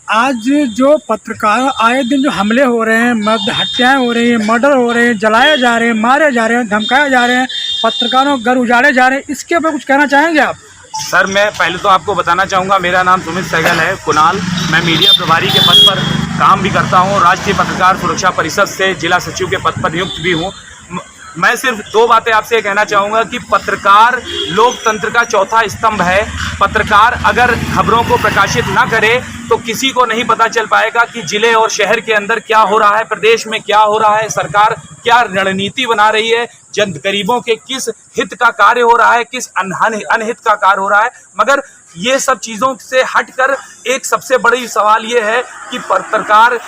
आज जो पत्रकार आए दिन जो हमले हो रहे हैं, हत्याएं हो रही हैं, मर्डर हो रहे हैं, जलाए जा रहे हैं, मारे जा रहे हैं, धमकाए जा रहे हैं, पत्रकारों घर उजाड़े जा रहे हैं, इसके ऊपर कुछ कहना चाहेंगे आप? सर, मैं पहले तो आपको बताना चाहूँगा, मेरा नाम सुमित सहगल है, कुणाल। मैं मीडिया प्रभारी के पद पर काम भी करता हूँ। राष्ट्रीय पत्रकार सुरक्षा परिषद से जिला सचिव के पद पर नियुक्त भी हूँ। मैं सिर्फ दो बातें आपसे कहना चाहूँगा कि पत्रकार लोकतंत्र का चौथा स्तंभ है। पत्रकार अगर खबरों को प्रकाशित ना करे तो किसी को नहीं पता चल पाएगा कि जिले और शहर के अंदर क्या हो रहा है, प्रदेश में क्या हो रहा है, सरकार क्या रणनीति बना रही है, जन गरीबों के किस हित का कार्य हो रहा है, किस अनहित का कार्य हो रहा है। मगर ये सब चीज़ों से हटकर एक सबसे बड़ी सवाल ये है कि पत्रकार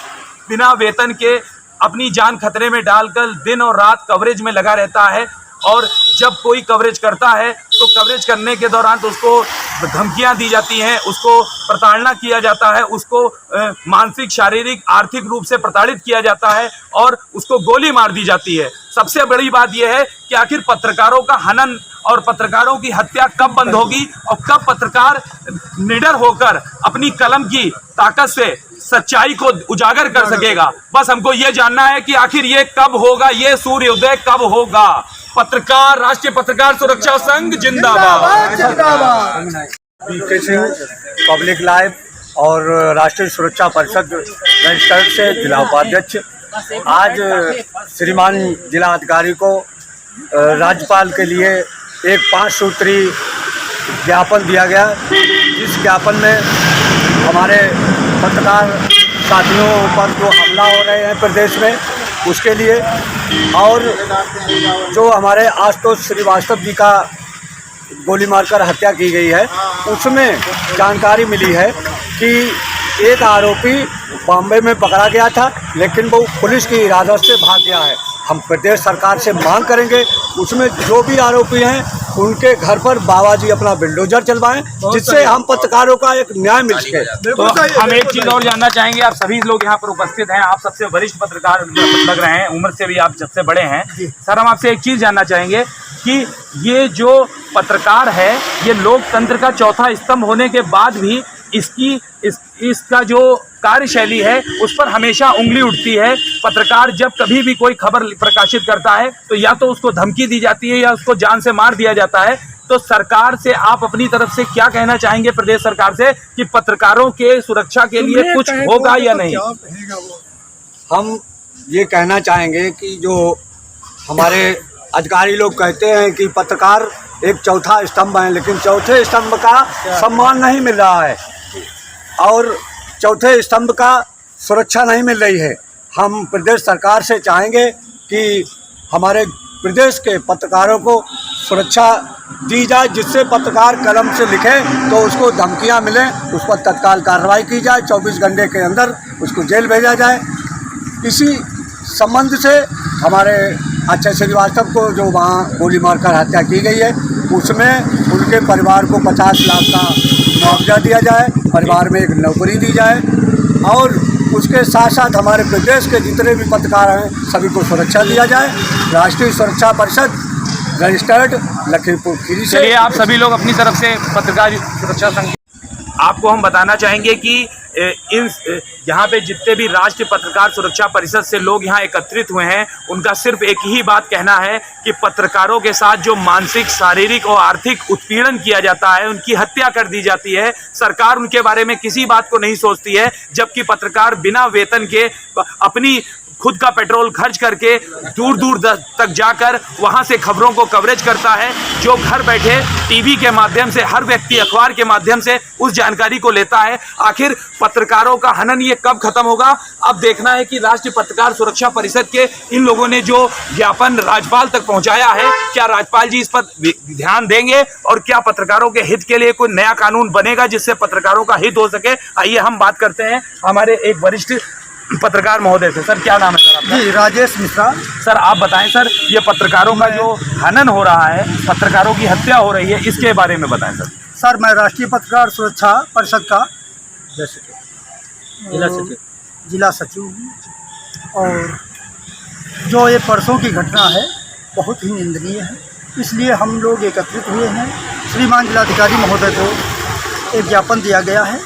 बिना वेतन के अपनी जान खतरे में डालकर दिन और रात कवरेज में लगा रहता है, और जब कोई कवरेज करता है तो कवरेज करने के दौरान तो उसको धमकियां दी जाती हैं, उसको प्रताड़ना किया जाता है, उसको मानसिक, शारीरिक, आर्थिक रूप से प्रताड़ित किया जाता है और उसको गोली मार दी जाती है। सबसे बड़ी बात यह है कि आखिर पत्रकारों का हनन और पत्रकारों की हत्या कब बंद होगी और कब पत्रकार निडर होकर अपनी कलम की ताकत से सच्चाई को उजागर कर सकेगा। बस हमको ये जानना है कि आखिर ये कब होगा, ये सूर्योदय कब होगा। पत्रकार, राष्ट्रीय पत्रकार सुरक्षा संघ जिंदाबाद। पीके सिंह, पब्लिक लाइव और राष्ट्रीय सुरक्षा परिषद रजिस्टर्ड से जिला उपाध्यक्ष। आज श्रीमान जिला अधिकारी को राज्यपाल के लिए एक 5 सूत्री ज्ञापन दिया गया, जिस ज्ञापन में हमारे पत्रकार साथियों पर जो हमला हो रहे हैं प्रदेश में उसके लिए, और जो हमारे आशुतोष श्रीवास्तव जी का गोली मारकर हत्या की गई है, उसमें जानकारी मिली है कि एक आरोपी बॉम्बे में पकड़ा गया था, लेकिन वो पुलिस की हिरासत से भाग गया है। हम प्रदेश सरकार से मांग करेंगे उसमें जो भी आरोपी हैं उनके घर पर बाबा जी अपना बिल्डोजर चलवाएं, जिससे हम पत्रकारों का एक न्याय मिल सके। तो हम एक चीज़ और जानना चाहेंगे, आप सभी लोग यहाँ पर उपस्थित हैं, आप सबसे वरिष्ठ पत्रकार लग रहे हैं, उम्र से भी आप सबसे बड़े हैं। सर, हम आपसे एक चीज़ जानना चाहेंगे कि ये जो पत्रकार है, ये लोकतंत्र का चौथा स्तंभ होने के बाद भी इसका जो कार्यशैली है उस पर हमेशा उंगली उठती है। पत्रकार जब कभी भी कोई खबर प्रकाशित करता है तो या तो उसको धमकी दी जाती है या उसको जान से मार दिया जाता है। तो सरकार से आप अपनी तरफ से क्या कहना चाहेंगे, प्रदेश सरकार से, कि पत्रकारों के सुरक्षा के लिए कुछ होगा या नहीं? हम ये कहना चाहेंगे कि जो हमारे अधिकारी लोग कहते हैं कि पत्रकार एक चौथा स्तंभ है, लेकिन चौथे स्तंभ का सम्मान नहीं मिल रहा है और चौथे स्तंभ का सुरक्षा नहीं मिल रही है। हम प्रदेश सरकार से चाहेंगे कि हमारे प्रदेश के पत्रकारों को सुरक्षा दी जाए, जिससे पत्रकार कलम से लिखे तो उसको धमकियां मिलें, उस पर तत्काल कार्रवाई की जाए, 24 घंटे के अंदर उसको जेल भेजा जाए। इसी संबंध से हमारे अक्षय श्रीवास्तव को जो वहाँ गोली मारकर हत्या की गई है, उसमें उनके परिवार को 50 लाख का मुआवजा दिया जाए, परिवार में एक नौकरी दी जाए, और उसके साथ साथ हमारे प्रदेश के जितने भी पत्रकार हैं सभी को सुरक्षा दिया जाए। राष्ट्रीय सुरक्षा परिषद रजिस्टर्ड लखीमपुर खीरी से। चलिए, आप सभी लोग अपनी तरफ से पत्रकार सुरक्षा संघ, आपको हम बताना चाहेंगे कि यहाँ पे जितने भी राष्ट्रीय पत्रकार सुरक्षा परिषद से लोग यहाँ एकत्रित हुए हैं, उनका सिर्फ एक ही बात कहना है कि पत्रकारों के साथ जो मानसिक, शारीरिक और आर्थिक उत्पीड़न किया जाता है, उनकी हत्या कर दी जाती है, सरकार उनके बारे में किसी बात को नहीं सोचती है, जबकि पत्रकार बिना वेतन के अपनी खुद का पेट्रोल खर्च करके दूर दूर तक जाकर वहां से खबरों को कवरेज करता है, जो घर बैठे टीवी के माध्यम से, हर व्यक्ति अखबार के माध्यम से उस जानकारी को लेता है। आखिर पत्रकारों का हनन ये कब खत्म होगा? अब देखना है कि राष्ट्रीय पत्रकार सुरक्षा परिषद के इन लोगों ने जो ज्ञापन राज्यपाल तक पहुंचाया है, क्या राज्यपाल जी इस पर ध्यान देंगे और क्या पत्रकारों के हित के लिए कोई नया कानून बनेगा जिससे पत्रकारों का हित हो सके। आइए हम बात करते हैं हमारे एक वरिष्ठ पत्रकार महोदय से। सर, क्या नाम है सर आपका? जी, राजेश मिश्रा। सर, आप बताएं सर, ये पत्रकारों का जो हनन हो रहा है, पत्रकारों की हत्या हो रही है, इसके बारे में बताएं सर। सर, मैं राष्ट्रीय पत्रकार सुरक्षा परिषद का जिला सचिव हूँ, और जो ये परसों की घटना है बहुत ही निंदनीय है, इसलिए हम लोग एकत्रित हुए हैं। श्रीमान जिलाधिकारी महोदय को एक ज्ञापन दिया गया है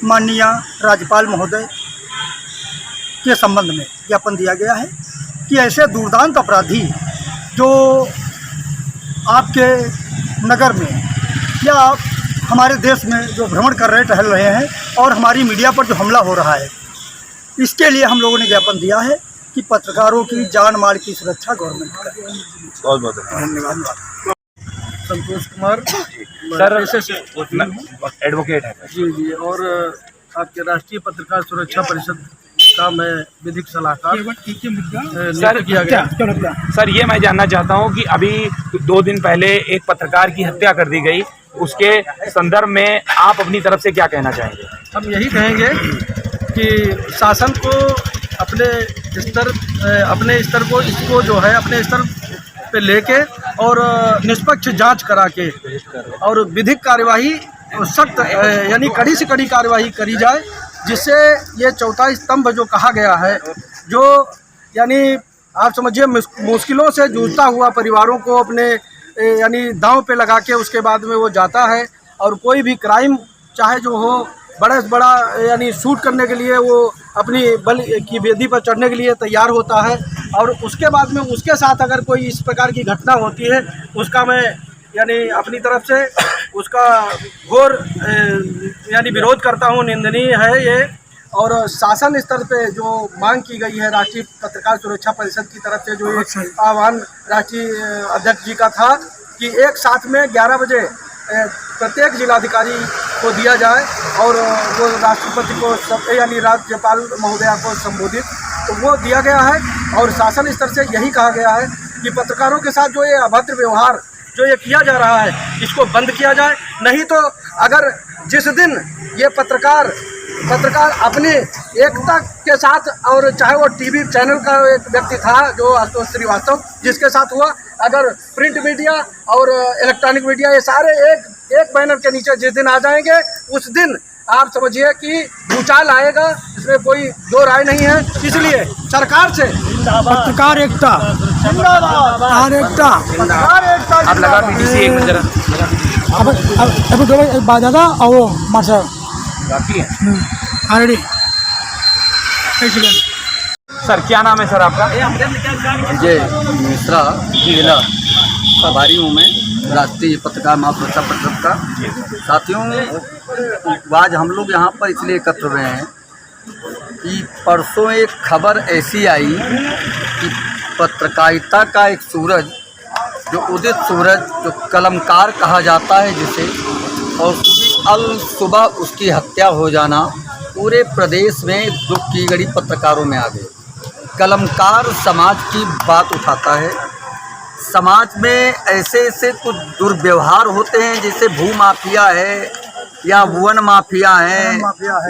माननीय राज्यपाल महोदय के संबंध में ज्ञापन दिया गया है कि ऐसे दुर्दांत अपराधी जो आपके नगर में या हमारे देश में जो भ्रमण कर रहे टहल रहे हैं और हमारी मीडिया पर जो हमला हो रहा है, इसके लिए हम लोगों ने ज्ञापन दिया है कि पत्रकारों की जान माल की सुरक्षा गवर्नमेंट करे। बहुत बहुत धन्यवाद। संतोष कुमार सर, एडवोकेट है जी, और आपके राष्ट्रीय पत्रकार सुरक्षा परिषद का मैं विधिक सलाहकार सर किया गया। सर, ये मैं जानना चाहता हूँ कि अभी 2 दिन पहले एक पत्रकार की हत्या कर दी गई, उसके संदर्भ में आप अपनी तरफ से क्या कहना चाहेंगे? हम यही कहेंगे कि शासन को अपने स्तर को इसको जो है अपने स्तर पे लेके और निष्पक्ष जांच करा के और विधिक कार्यवाही सख्त यानी कड़ी से कड़ी कार्यवाही करी जाए, जिससे ये चौथा स्तंभ जो कहा गया है, जो यानी आप समझिए मुश्किलों से जूझता हुआ परिवारों को अपने यानी दांव पे लगा के उसके बाद में वो जाता है और कोई भी क्राइम चाहे जो हो बड़े से बड़ा यानी शूट करने के लिए वो अपनी बल की वेदी पर चढ़ने के लिए तैयार होता है, और उसके बाद में उसके साथ अगर कोई इस प्रकार की घटना होती है उसका मैं यानी अपनी तरफ से उसका घोर यानी विरोध करता हूँ, निंदनीय है ये। और शासन स्तर पे जो मांग की गई है राष्ट्रीय पत्रकार सुरक्षा परिषद की तरफ से, जो एक आह्वान राष्ट्रीय अध्यक्ष जी का था कि एक साथ में 11 बजे प्रत्येक जिलाधिकारी को दिया जाए और वो राष्ट्रपति को यानी राज्यपाल महोदया को संबोधित, तो वो दिया गया है। और शासन स्तर से यही कहा गया है कि पत्रकारों के साथ जो ये अभद्र व्यवहार जो ये किया जा रहा है, इसको बंद किया जाए। नहीं तो अगर जिस दिन ये पत्रकार अपनी एकता के साथ, और चाहे वो टीवी चैनल का एक व्यक्ति था जो आशुतोष श्रीवास्तव, जिसके साथ हुआ, अगर प्रिंट मीडिया और इलेक्ट्रॉनिक मीडिया ये सारे एक बैनर के नीचे जिस दिन आ जाएंगे, उस दिन आप समझिए कि भूचाल आएगा, इसमें कोई दो राय नहीं है। इसलिए सरकार से पत्रकार एकता आप लगा पीटीसी एक मिनट जरा अब बात ज़्यादा और वो मार्शल बाकी है ऑलरेडी। सर, क्या नाम है सर आपका? विजय मिश्रा, जिला प्रभारी हूँ मैं राष्ट्रीय पत्रकार महासुरक्षा परिषद का। साथियों, आज हम लोग यहाँ पर इसलिए एकत्र हुए हैं कि परसों एक खबर ऐसी आई कि पत्रकारिता का एक सूरज, जो उदित सूरज, जो कलमकार कहा जाता है जिसे, और सुबह उसकी हत्या हो जाना पूरे प्रदेश में दुख की घड़ी पत्रकारों में आ गई। कलमकार समाज की बात उठाता है। समाज में ऐसे कुछ दुर्व्यवहार होते हैं, जैसे भू माफिया है या वन माफिया है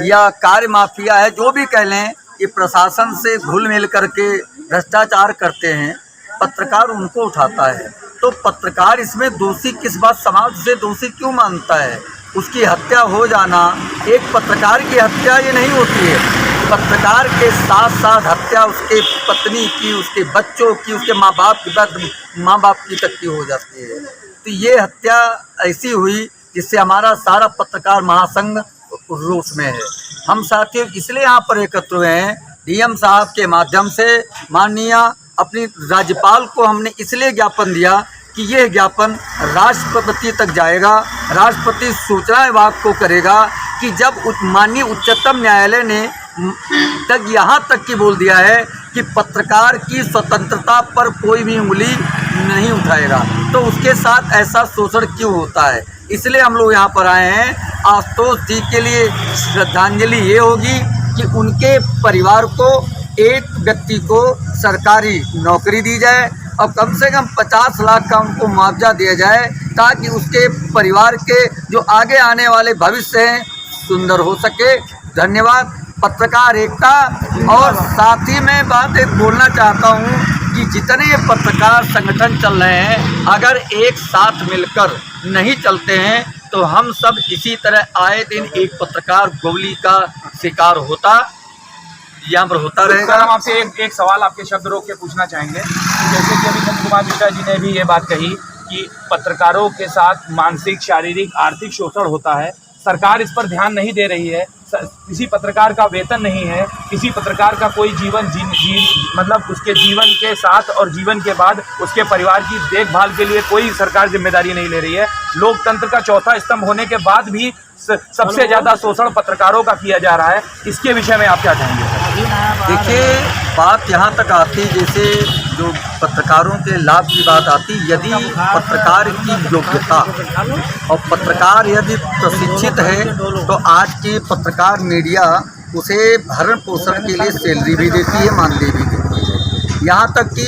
या कार्य माफिया है, जो भी कह लें, ये प्रशासन से घुल मिल करके भ्रष्टाचार करते हैं। पत्रकार उनको उठाता है, तो पत्रकार इसमें दोषी किस बात, समाज से दोषी क्यों मानता है? उसकी हत्या हो जाना, एक पत्रकार की हत्या ये नहीं होती है, पत्रकार के साथ साथ हत्या उसके पत्नी की, उसके बच्चों की, उसके माँ बाप की तक की हो जाती है। तो ये हत्या ऐसी हुई जिससे हमारा सारा पत्रकार महासंघ रोष में है। हम साथियों इसलिए यहाँ पर एकत्र हुए हैं, डीएम साहब के माध्यम से माननीय अपनी राज्यपाल को हमने इसलिए ज्ञापन दिया कि यह ज्ञापन राष्ट्रपति तक जाएगा, राष्ट्रपति सूचना विभाग को करेगा कि जब माननीय उच्चतम न्यायालय ने तक यहाँ तक की बोल दिया है कि पत्रकार की स्वतंत्रता पर कोई भी उंगली नहीं उठाएगा, तो उसके साथ ऐसा शोषण क्यों होता है? इसलिए हम लोग यहाँ पर आए हैं। आशुतोष जी के लिए श्रद्धांजलि ये होगी कि उनके परिवार को, एक व्यक्ति को सरकारी नौकरी दी जाए और कम से कम 50 लाख का उनको मुआवजा दिया जाए, ताकि उसके परिवार के जो आगे आने वाले भविष्य हैं सुंदर हो सके। धन्यवाद। पत्रकार एकता। और साथ ही मैं बात एक बोलना चाहता हूँ कि जितने ये पत्रकार संगठन चल रहे हैं, अगर एक साथ मिलकर नहीं चलते हैं तो हम सब इसी तरह आए दिन एक पत्रकार गोली का शिकार होता यहाँ पर होता रहेगा। हम आपसे एक सवाल आपके शब्द रोक के पूछना चाहेंगे। जैसे कि अभी चंद्र कुमार मिश्रा जी ने भी ये बात कही कि पत्रकारों के साथ मानसिक, शारीरिक, आर्थिक शोषण होता है, सरकार इस पर ध्यान नहीं दे रही है, किसी पत्रकार का वेतन नहीं है, किसी पत्रकार का कोई जीवन मतलब उसके जीवन के साथ और जीवन के बाद उसके परिवार की देखभाल के लिए कोई सरकार जिम्मेदारी नहीं ले रही है। लोकतंत्र का चौथा स्तंभ होने के बाद भी सबसे ज़्यादा शोषण पत्रकारों का किया जा रहा है। इसके विषय में आप क्या कहेंगे? देखिए, बात यहाँ तक आती, जैसे जो पत्रकारों के लाभ की बात आती, यदि पत्रकार की योग्यता और पत्रकार यदि प्रशिक्षित है तो आज की पत्रकार मीडिया उसे भरण पोषण के लिए सैलरी भी देती है, मानदेय भी देती है। यहाँ तक कि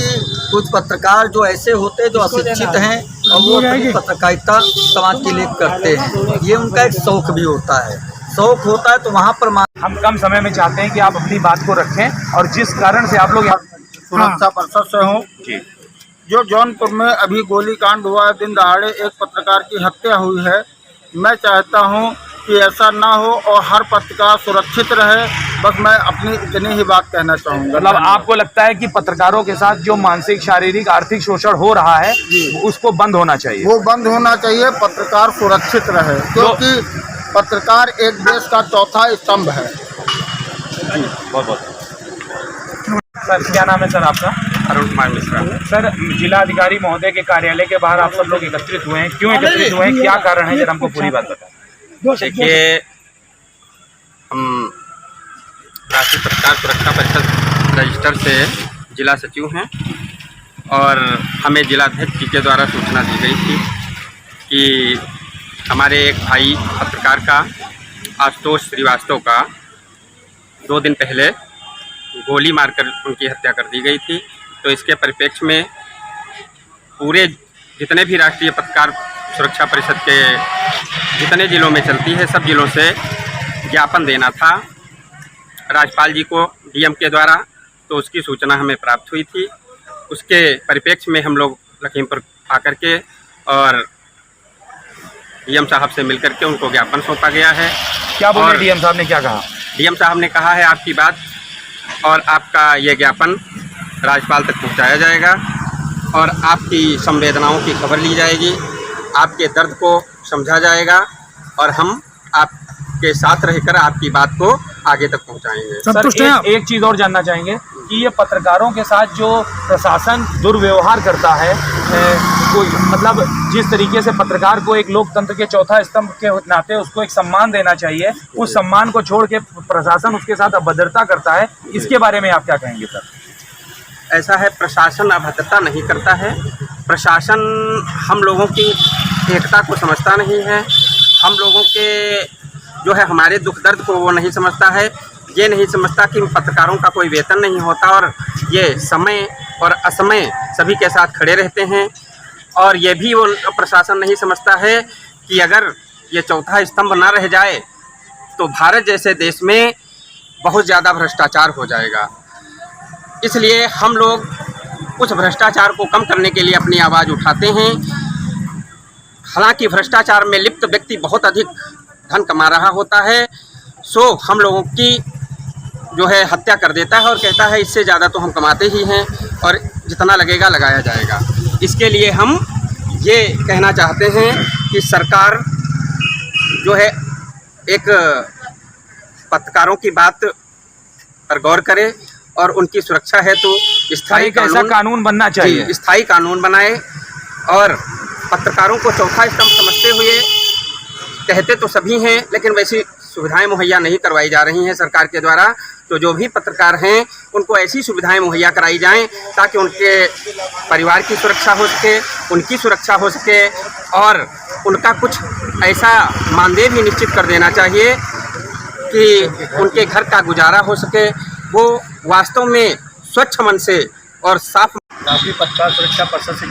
कुछ पत्रकार जो ऐसे होते हैं जो अशिक्षित हैं और वो अपनी पत्रकारिता समाज के लिए करते हैं, ये उनका एक शौक भी होता है। शौक होता है तो वहाँ पर हम कम समय में चाहते हैं कि आप अपनी बात को रखें, और जिस कारण से आप लोग सुरक्षा परिषद से हूँ जी। जो जौनपुर में अभी गोलीकांड हुआ है, दिन दहाड़े एक पत्रकार की हत्या हुई है, मैं चाहता हूँ कि ऐसा ना हो और हर पत्रकार सुरक्षित रहे। बस मैं अपनी इतनी ही बात कहना चाहूँगा। मतलब आपको लगता है कि पत्रकारों के साथ जो मानसिक, शारीरिक, आर्थिक शोषण हो रहा है उसको बंद होना चाहिए? वो बंद होना चाहिए, पत्रकार सुरक्षित रहे, क्योंकि पत्रकार एक देश का चौथा स्तंभ है। जी, बहुत बहुत। सर, क्या नाम है सर आपका? अरुण कुमार मिश्रा। सर, जिलाधिकारी महोदय के कार्यालय के बाहर आप सब लोग एकत्रित हुए हैं, क्यों एकत्रित हुए हैं, क्या कारण है, जरा हमको पूरी बात बताएं। देखिए, हम राष्ट्रीय पत्रकार सुरक्षा परिषद रजिस्टर से जिला सचिव हैं और हमें जिलाध्यक्ष जी के द्वारा सूचना दी गई थी कि हमारे एक भाई पत्रकार का आशुतोष श्रीवास्तव का 2 दिन पहले गोली मारकर उनकी हत्या कर दी गई थी। तो इसके परिप्रेक्ष्य में पूरे जितने भी राष्ट्रीय पत्रकार सुरक्षा परिषद के जितने ज़िलों में चलती है, सब ज़िलों से ज्ञापन देना था राज्यपाल जी को डीएम के द्वारा। तो उसकी सूचना हमें प्राप्त हुई थी। उसके परिप्रेक्ष्य में हम लोग लखीमपुर आकर के और डीएम साहब से मिलकर के उनको ज्ञापन सौंपा गया है। क्या बोले डीएम साहब ने, क्या कहा? डीएम साहब ने कहा है आपकी बात और आपका ये ज्ञापन राज्यपाल तक पहुंचाया जाएगा और आपकी संवेदनाओं की खबर ली जाएगी, आपके दर्द को समझा जाएगा और हम आपके साथ रहकर आपकी बात को आगे तक पहुंचाएंगे। सर, एक चीज़ और जानना चाहेंगे कि ये पत्रकारों के साथ जो प्रशासन दुर्व्यवहार करता है, कोई मतलब जिस तरीके से पत्रकार को एक लोकतंत्र के चौथा स्तंभ के नाते उसको एक सम्मान देना चाहिए, उस सम्मान को छोड़ के प्रशासन उसके साथ अभद्रता करता है, इसके बारे में आप क्या कहेंगे सर? ऐसा है, प्रशासन अभद्रता नहीं करता है। प्रशासन हम लोगों की एकता को समझता नहीं है, हम लोगों के जो है हमारे दुख दर्द को वो नहीं समझता है। ये नहीं समझता कि पत्रकारों का कोई वेतन नहीं होता और ये समय और असमय सभी के साथ खड़े रहते हैं। और ये भी वो प्रशासन नहीं समझता है कि अगर ये चौथा स्तंभ ना रह जाए तो भारत जैसे देश में बहुत ज़्यादा भ्रष्टाचार हो जाएगा। इसलिए हम लोग उस भ्रष्टाचार को कम करने के लिए अपनी आवाज़ उठाते हैं। हालांकि भ्रष्टाचार में लिप्त व्यक्ति बहुत अधिक धन कमा रहा होता है, सो हम लोगों की जो है हत्या कर देता है और कहता है इससे ज़्यादा तो हम कमाते ही हैं और जितना लगेगा लगाया जाएगा। इसके लिए हम ये कहना चाहते हैं कि सरकार जो है एक पत्रकारों की बात पर गौर करे और उनकी सुरक्षा है तो स्थायी कानून बनना चाहिए, स्थायी कानून बनाए। और पत्रकारों को चौथा स्तंभ समझते हुए कहते तो सभी हैं, लेकिन वैसी सुविधाएं मुहैया नहीं करवाई जा रही हैं सरकार के द्वारा। तो जो भी पत्रकार हैं उनको ऐसी सुविधाएं मुहैया कराई जाएं ताकि उनके परिवार की सुरक्षा हो सके, उनकी सुरक्षा हो सके और उनका कुछ ऐसा मानदेय भी निश्चित कर देना चाहिए कि उनके घर का गुजारा हो सके। वो वास्तव में स्वच्छ मन से और साफ। राष्ट्रीय पत्रकार सुरक्षा परिषद से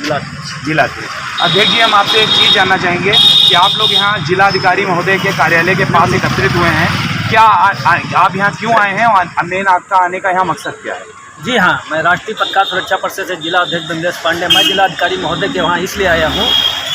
जिला अध्यक्ष जी, हम आपसे एक चीज़ जानना चाहेंगे कि आप लोग यहाँ जिलाधिकारी महोदय के कार्यालय के पास एकत्रित हुए हैं, क्या आप यहाँ क्यों आए हैं और मेन आपका आने का यहाँ मकसद क्या है? जी हाँ, मैं राष्ट्रीय पत्रकार सुरक्षा परिषद से जिला अध्यक्ष बिंदेश पांडे, मैं जिलाधिकारी महोदय के वहाँ इसलिए आया हूँ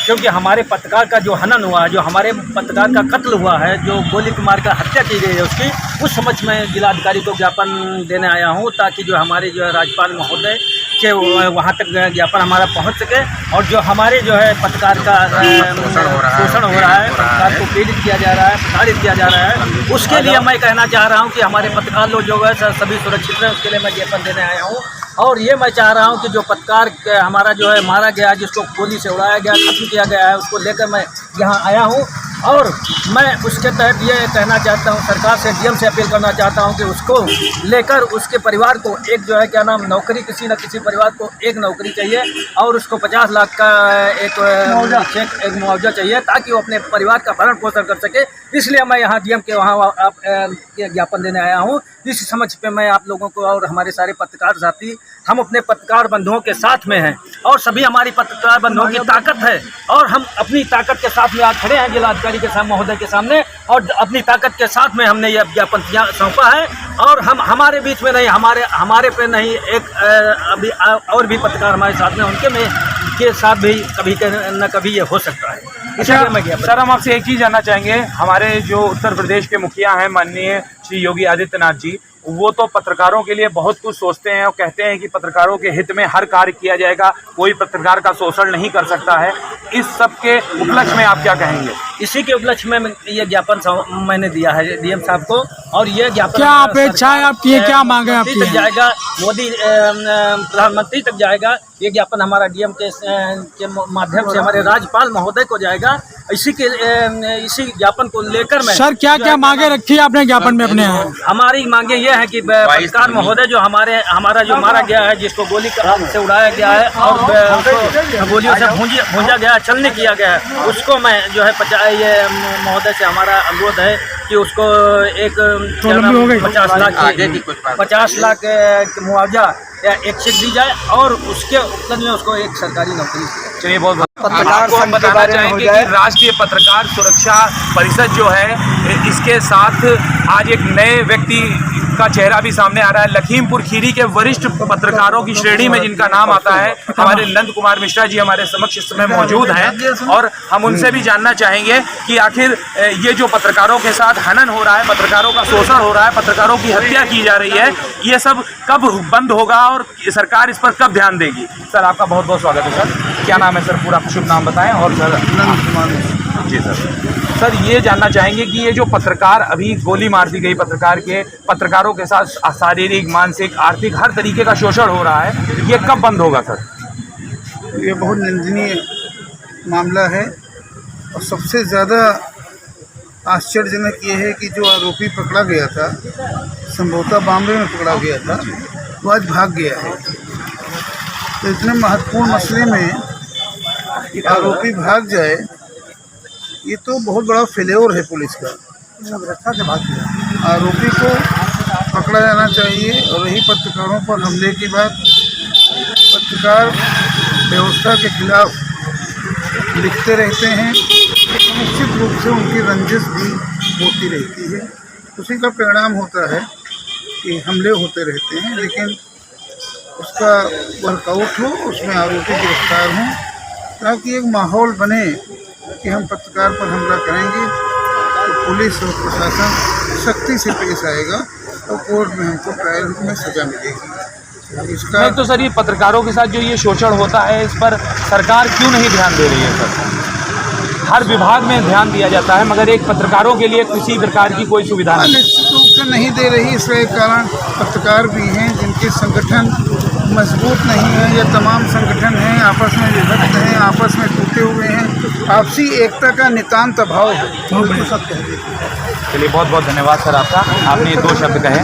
क्योंकि हमारे पत्रकार का जो हनन हुआ है, जो हमारे पत्रकार का कत्ल हुआ है, जो गोली मार कर हत्या की गई है उसकी, उस समझ में जिलाधिकारी को ज्ञापन देने आया हूँ ताकि जो हमारे जो है राज्यपाल महोदय उसके वहाँ तक ज्ञापन हमारा पहुँच सके और जो हमारे जो है पत्रकार का शोषण हो रहा है, पत्रकार को पीड़ित किया जा रहा है, प्रताड़ित किया जा रहा है, उसके लिए मैं कहना चाह रहा हूँ कि हमारे पत्रकार लोग जो है सभी सुरक्षित रहे, उसके लिए मैं ज्ञापन देने आया हूँ। और ये मैं चाह रहा हूँ कि जो पत्रकार हमारा जो है मारा गया, जिसको गोली से उड़ाया गया, खत्म किया गया है, उसको लेकर मैं यहाँ आया हूँ। और मैं उसके तहत ये कहना चाहता हूँ, सरकार से, डीएम से अपील करना चाहता हूँ कि उसको लेकर उसके परिवार को एक जो है क्या नाम नौकरी, किसी न किसी परिवार को एक नौकरी चाहिए और उसको 50 लाख का एक मुआवजा चाहिए ताकि वो अपने परिवार का भरण पोषण कर सके। इसलिए मैं यहाँ डीएम के वहाँ ज्ञापन देने आया हूँ। इस समझ पे मैं आप लोगों को और हमारे सारे पत्रकार साथी, हम अपने पत्रकार बंधुओं के साथ में हैं और सभी हमारी पत्रकार बंधुओं की ताकत है और हम अपनी ताकत के साथ में आज खड़े हैं जिलाधिकारी के सामने, महोदय के सामने, और अपनी ताकत के साथ में हमने ये ज्ञापन सौंपा है। और हम हमारे बीच में नहीं, हमारे पे नहीं, एक अभी और भी पत्रकार हमारे साथ में, उनके में के साथ भी कभी न कभी ये हो सकता है। सर, हम आपसे एक चीज़ जानना चाहेंगे, हमारे जो उत्तर प्रदेश के मुखिया हैं माननीय श्री योगी आदित्यनाथ जी, वो तो पत्रकारों के लिए बहुत कुछ सोचते हैं और कहते हैं कि पत्रकारों के हित में हर कार्य किया जाएगा, कोई पत्रकार का शोषण नहीं कर सकता है। इस सब के उपलक्ष्य में आप क्या कहेंगे? इसी के उपलक्ष्य में ये ज्ञापन मैंने दिया है डीएम साहब को और ये ज्ञापन क्या अपेक्षाएं आपकी है, क्या मांगे आपकी तक जाएगा, मोदी प्रधानमंत्री तक जाएगा। ये ज्ञापन हमारा डीएम के माध्यम से हमारे राज्यपाल महोदय को जाएगा। इसी ज्ञापन को लेकर मैं सर क्या क्या मांगे रखी है आपने ज्ञापन में अपने? हमारी मांगे ये है कि पत्रकार महोदय जो हमारा जो मारा गया है, जिसको गोली से उड़ाया गया है और उसको गोलियों से भूंजा गया, चलने किया गया है, उसको मैं जो है ये महोदय से हमारा अनुरोध है कि उसको एक 50 लाख मुआवजा या एक चेक दी जाए और उसके उत्तर में उसको एक सरकारी नौकरी। चलिए, बहुत आपको हम बताना चाहेंगे कि राष्ट्रीय पत्रकार सुरक्षा परिषद जो है, इसके साथ आज एक नए व्यक्ति का चेहरा भी सामने आ रहा है। लखीमपुर खीरी के वरिष्ठ पत्रकारों की श्रेणी में जिनका नाम आता है, हमारे नंद कुमार मिश्रा जी हमारे समक्ष इस समय मौजूद हैं और हम उनसे भी जानना चाहेंगे कि आखिर ये जो पत्रकारों के साथ हनन हो रहा है, पत्रकारों का शोषण हो रहा है, पत्रकारों की हत्या की जा रही है, ये सब कब बंद होगा और सरकार इस पर कब ध्यान देगी? सर, आपका बहुत बहुत स्वागत है। सर, क्या नाम है सर? पूरा शुभ नाम बताएं। और सर, नंद कुमार जी सर, ये जानना चाहेंगे कि ये जो पत्रकार अभी गोली मार दी गई, पत्रकारों के साथ शारीरिक, मानसिक, आर्थिक हर तरीके का शोषण हो रहा है, ये कब बंद होगा सर? ये बहुत निंदनीय मामला है और सबसे ज़्यादा आश्चर्यजनक ये है कि जो आरोपी पकड़ा गया था, संभवतः बॉम्बे में पकड़ा गया था, वो आज भाग गया है। तो इतने महत्वपूर्ण मसले में कि आरोपी भाग जाए, ये तो बहुत बड़ा फेल्योर है पुलिस का। आरोपी को पकड़ा जाना चाहिए। और रही पत्रकारों पर हमले की बात, पत्रकार व्यवस्था के खिलाफ लिखते रहते हैं, निश्चित रूप से उनकी रंजिश भी होती रहती है। उसी का परिणाम होता है कि हमले होते रहते हैं, लेकिन उसका वर्कआउट हो, उसमें आरोपी गिरफ्तार हों, ताकि एक माहौल बने कि हम पत्रकार पर हमला करेंगे तो पुलिस और प्रशासन सख्ती से पेश आएगा और कोर्ट में हमको ट्रायल में सज़ा मिलेगी। इसका नहीं तो सर, ये पत्रकारों के साथ जो ये शोषण होता है, इस पर सरकार क्यों नहीं ध्यान दे रही है सर? हर विभाग में ध्यान दिया जाता है, मगर एक पत्रकारों के लिए किसी प्रकार की कोई सुविधा नहीं। निश्चित रूप से नहीं दे रही। इसका एक कारण पत्रकार भी हैं जिनके संगठन मजबूत नहीं है, या तमाम संगठन हैं आपस में विभक्त हैं, आपस में टूटे हुए हैं, आपसी एकता का नितांत अभाव है। चलिए, बहुत बहुत धन्यवाद सर आपका, आपने ये 2 शब्द कहे।